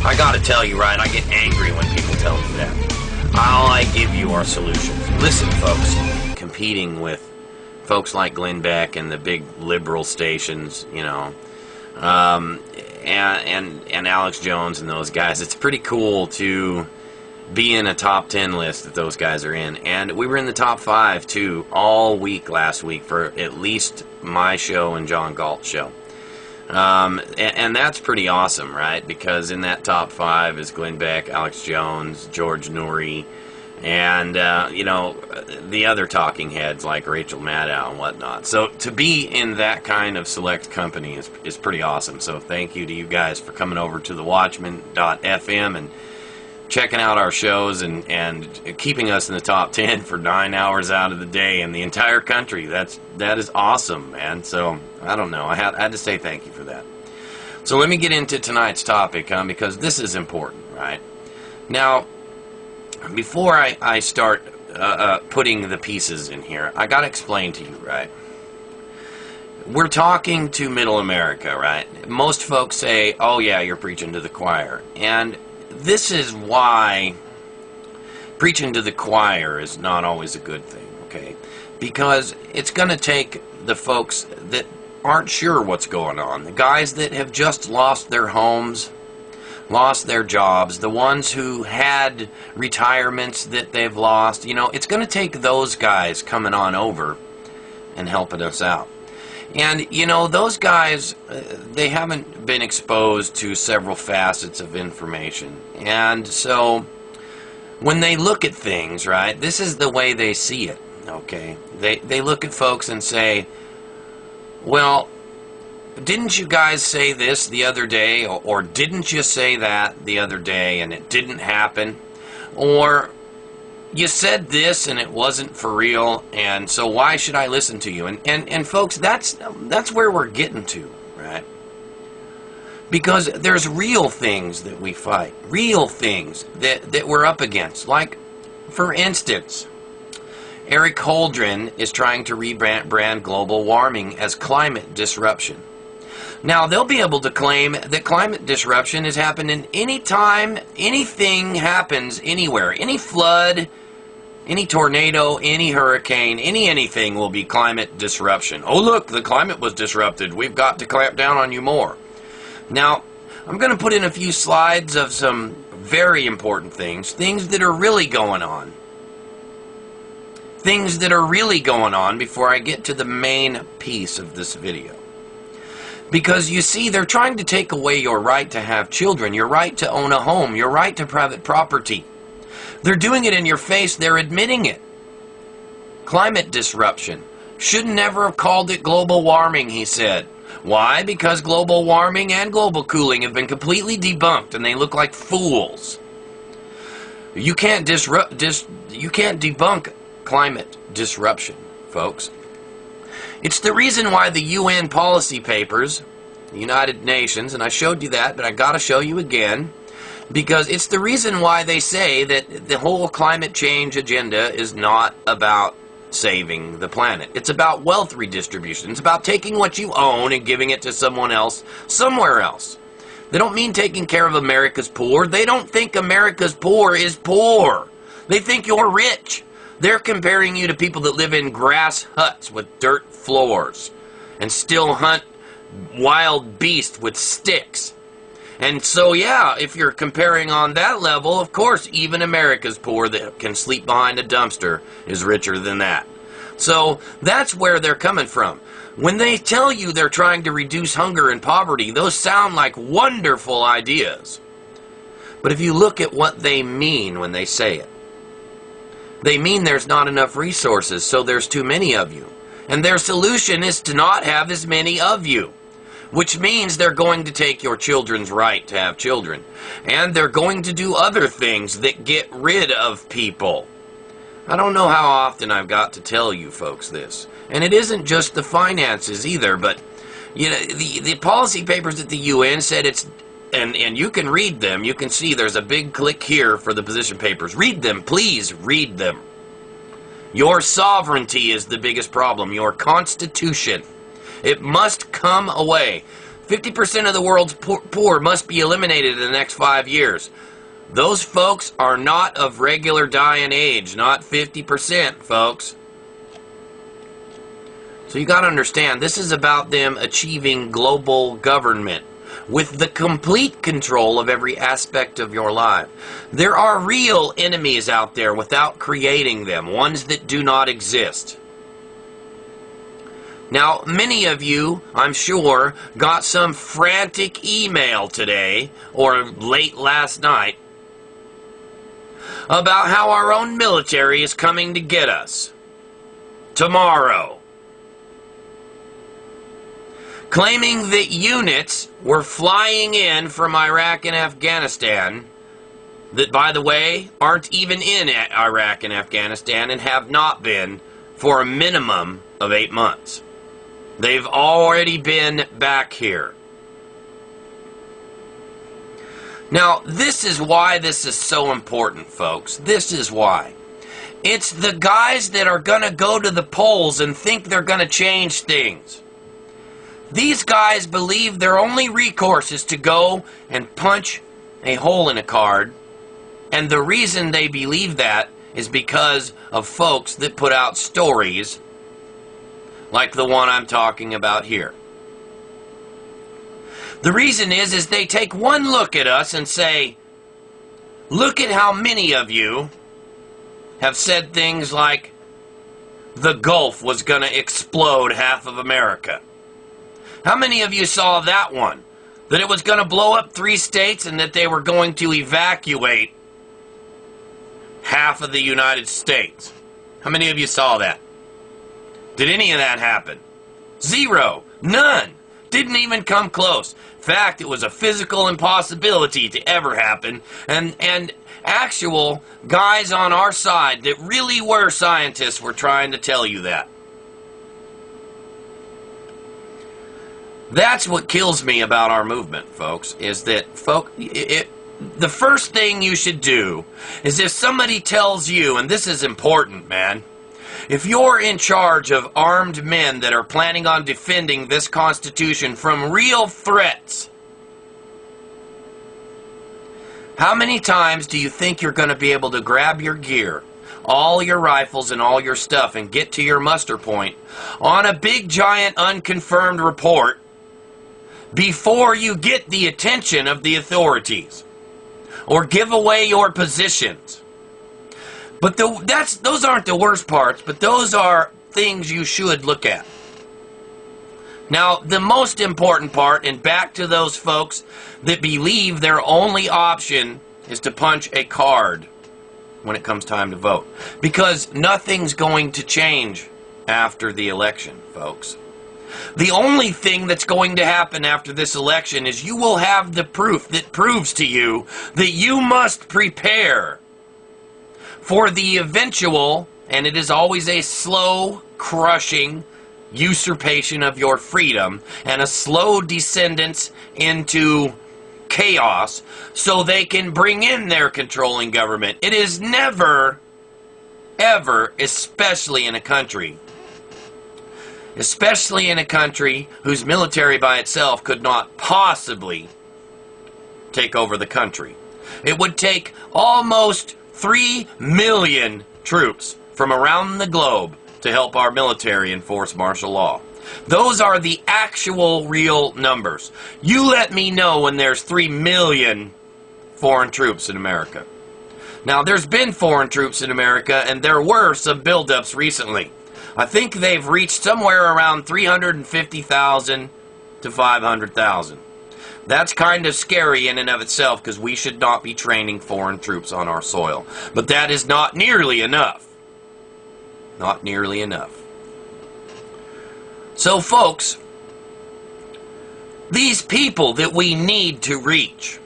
I gotta tell you, right, I get angry when people tell me that. All I give you are solutions. Listen, folks, competing with folks like Glenn Beck and the big liberal stations, you know, and Alex Jones and those guys, it's pretty cool to be in a top 10 list that those guys are in. And we were in the top 5, too, all week last week for at least my show and John Galt's show. And that's pretty awesome, right? Because in that top 5 is Glenn Beck, Alex Jones, George Noory, and, you know, the other talking heads like Rachel Maddow and whatnot. So to be in that kind of select company is pretty awesome. So thank you to you guys for coming over to the Watchman.fm and checking out our shows and keeping us in the top 10 for 9 hours out of the day in the entire country. That is awesome, man. So I don't know. I had to say thank you for that. So let me get into tonight's topic, because this is important, right? Now, before I start putting the pieces in here, I got to explain to you, right? We're talking to Middle America, right? Most folks say, "Oh yeah, you're preaching to the choir," and this is why preaching to the choir is not always a good thing, okay? Because it's going to take the folks that aren't sure what's going on, the guys that have just lost their homes, lost their jobs, the ones who had retirements that they've lost. You know, it's going to take those guys coming on over and helping us out. And, you know, those guys, they haven't been exposed to several facets of information. And so when they look at things, right, this is the way they see it, okay? They look at folks and say, well, didn't you guys say this the other day? Or didn't you say that the other day and it didn't happen? Or you said this and it wasn't for real, and so why should I listen to you? And folks, that's where we're getting to, right? Because there's real things that we fight, real things that we're up against. Like, for instance, Eric Holdren is trying to rebrand global warming as climate disruption. Now, they'll be able to claim that climate disruption has happened in any time, anything happens anywhere. Any flood, any tornado, any hurricane, anything will be climate disruption. Oh, look, the climate was disrupted. We've got to clamp down on you more. Now, I'm going to put in a few slides of some very important things that are really going on. Things that are really going on before I get to the main piece of this video. Because, you see, they're trying to take away your right to have children, your right to own a home, your right to private property. They're doing it in your face. They're admitting it. Climate disruption. Should never have called it global warming, he said. Why? Because global warming and global cooling have been completely debunked, and they look like fools. You can't debunk climate disruption, folks. It's the reason why the UN policy papers, the United Nations, and I showed you that, but I got to show you again, because it's the reason why they say that the whole climate change agenda is not about saving the planet. It's about wealth redistribution. It's about taking what you own and giving it to someone else, somewhere else. They don't mean taking care of America's poor. They don't think America's poor is poor. They think you're rich. They're comparing you to people that live in grass huts with dirt floors and still hunt wild beasts with sticks. And so, yeah, if you're comparing on that level, of course, even America's poor that can sleep behind a dumpster is richer than that. So that's where they're coming from. When they tell you they're trying to reduce hunger and poverty, those sound like wonderful ideas. But if you look at what they mean when they say it, they mean there's not enough resources, so there's too many of you. And their solution is to not have as many of you. Which means they're going to take your children's right to have children. And they're going to do other things that get rid of people. I don't know how often I've got to tell you folks this. And it isn't just the finances either, but you know, the policy papers at the UN said it's, and you can read them, you can see there's a big click here for the position papers. Read them, please read them. Your sovereignty is the biggest problem, your constitution. It must come away. 50% of the world's poor must be eliminated in the next 5 years. Those folks are not of regular dying age, not 50%, folks. So you got to understand, this is about them achieving global government with the complete control of every aspect of your life. There are real enemies out there without creating them, ones that do not exist. Now, many of you, I'm sure, got some frantic email today, or late last night, about how our own military is coming to get us tomorrow, claiming that units were flying in from Iraq and Afghanistan that, by the way, aren't even in Iraq and Afghanistan and have not been for a minimum of 8 months. They've already been back here. Now, this is why this is so important, folks. This is why. It's the guys that are going to go to the polls and think they're going to change things. These guys believe their only recourse is to go and punch a hole in a card. And the reason they believe that is because of folks that put out stories like the one I'm talking about here. The reason is they take one look at us and say, look at how many of you have said things like the Gulf was going to explode half of America. How many of you saw that one? That it was going to blow up 3 states and that they were going to evacuate half of the United States. How many of you saw that? Did any of that happen? Zero. None. Didn't even come close. In fact, it was a physical impossibility to ever happen. And actual guys on our side that really were scientists were trying to tell you that. That's what kills me about our movement, folks, is that the first thing you should do is if somebody tells you, and this is important, man, if you're in charge of armed men that are planning on defending this Constitution from real threats, how many times do you think you're going to be able to grab your gear, all your rifles and all your stuff, and get to your muster point on a big, giant, unconfirmed report before you get the attention of the authorities or give away your positions? But those aren't the worst parts, but those are things you should look at. Now, the most important part, and back to those folks that believe their only option is to punch a card when it comes time to vote. Because nothing's going to change after the election, folks. The only thing that's going to happen after this election is you will have the proof that proves to you that you must prepare for the eventual, and it is always a slow, crushing usurpation of your freedom and a slow descendance into chaos so they can bring in their controlling government. It is never, ever, especially in a country whose military by itself could not possibly take over the country. It would take almost 3 million troops from around the globe to help our military enforce martial law. Those are the actual real numbers. You let me know when there's 3 million foreign troops in America. Now, there's been foreign troops in America, and there were some buildups recently. I think they've reached somewhere around 350,000 to 500,000. That's kind of scary in and of itself because we should not be training foreign troops on our soil. But that is not nearly enough. Not nearly enough. So, folks, these people that we need to reach,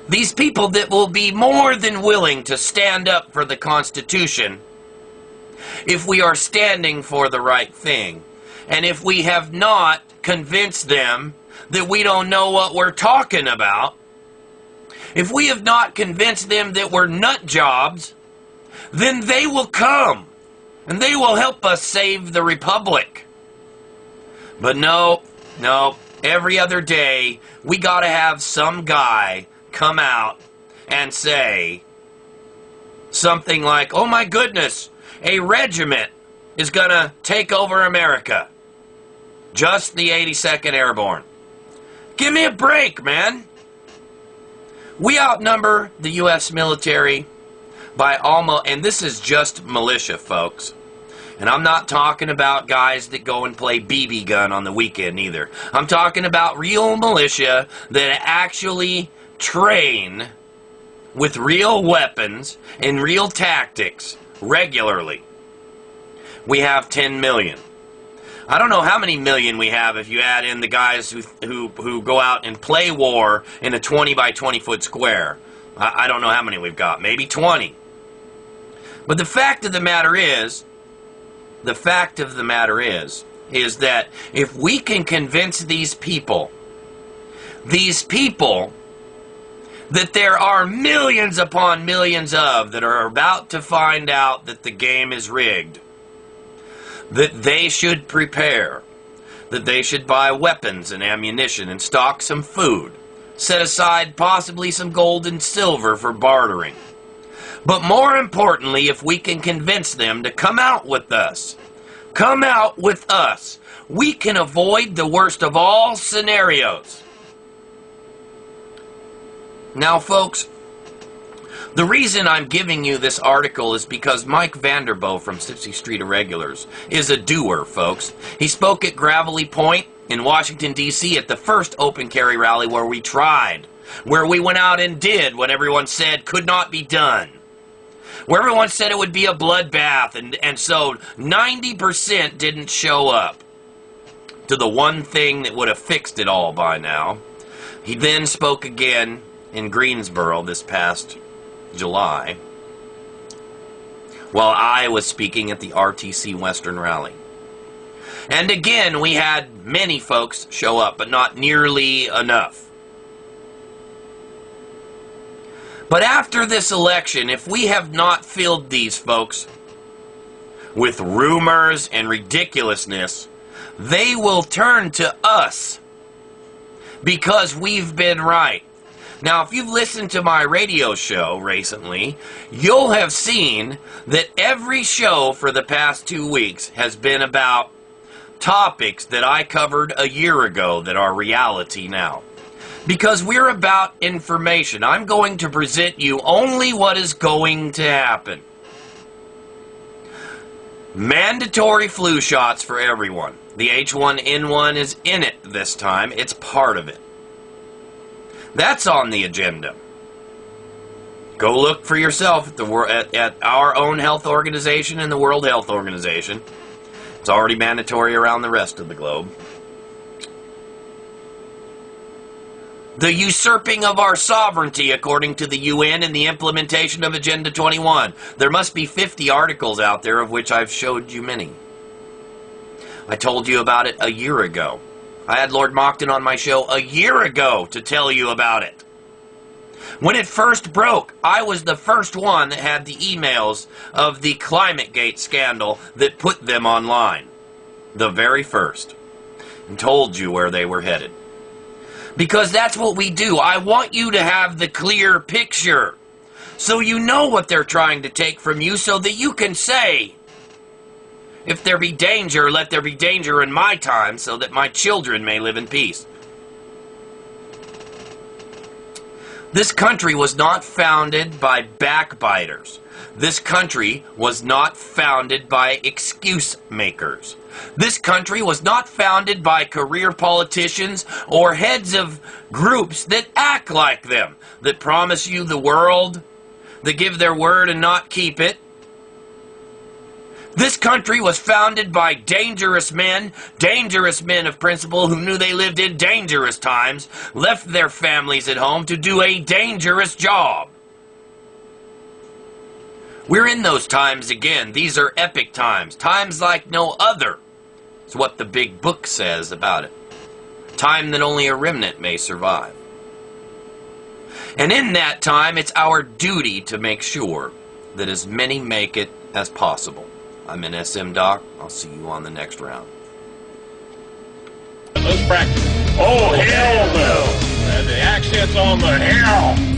these people that will be more than willing to stand up for the Constitution if we are standing for the right thing, and if we have not convinced them that we don't know what we're talking about, if we have not convinced them that we're nut jobs, then they will come and they will help us save the Republic. But no, every other day, we got to have some guy come out and say something like, oh my goodness, a regiment is going to take over America. Just the 82nd Airborne. Give me a break, man. We outnumber the U.S. military by almost, and this is just militia, folks. And I'm not talking about guys that go and play BB gun on the weekend either. I'm talking about real militia that actually train with real weapons and real tactics regularly. We have 10 million. I don't know how many million we have if you add in the guys who go out and play war in a 20 by 20 foot square. I don't know how many we've got. Maybe 20. But the fact of the matter is that if we can convince these people that there are millions upon millions of that are about to find out that the game is rigged, that they should prepare, that they should buy weapons and ammunition and stock some food, set aside possibly some gold and silver for bartering. But more importantly, if we can convince them to come out with us, we can avoid the worst of all scenarios. Now, folks, the reason I'm giving you this article is because Mike Vanderboe from 60th Street Irregulars is a doer, folks. He spoke at Gravelly Point in Washington, D.C. at the first open carry rally where we tried, where we went out and did what everyone said could not be done, where everyone said it would be a bloodbath, and so 90% didn't show up to the one thing that would have fixed it all by now. He then spoke again in Greensboro this past July, while I was speaking at the RTC Western Rally. And again, we had many folks show up, but not nearly enough. But after this election, if we have not filled these folks with rumors and ridiculousness, they will turn to us because we've been right. Now, if you've listened to my radio show recently, you'll have seen that every show for the past 2 weeks has been about topics that I covered a year ago that are reality now. Because we're about information. I'm going to present you only what is going to happen. Mandatory flu shots for everyone. The H1N1 is in it this time. It's part of it. That's on the agenda. Go look for yourself at our own health organization and the World Health Organization. It's already mandatory around the rest of the globe. The usurping of our sovereignty according to the UN and the implementation of Agenda 21. There must be 50 articles out there of which I've showed you many. I told you about it a year ago. I had Lord Mockton on my show a year ago to tell you about it. When it first broke, I was the first one that had the emails of the ClimateGate scandal that put them online. The very first. And told you where they were headed. Because that's what we do. I want you to have the clear picture. So you know what they're trying to take from you so that you can say, if there be danger, let there be danger in my time so that my children may live in peace. This country was not founded by backbiters. This country was not founded by excuse makers. This country was not founded by career politicians or heads of groups that act like them, that promise you the world, that give their word and not keep it. This country was founded by dangerous men of principle who knew they lived in dangerous times, left their families at home to do a dangerous job. We're in those times again. These are epic times. Times like no other. It's what the big book says about it. Time that only a remnant may survive. And in that time, it's our duty to make sure that as many make it as possible. I'm an SM Doc. I'll see you on the next round. Most practical. Oh, hell no. And the accent's on the hell.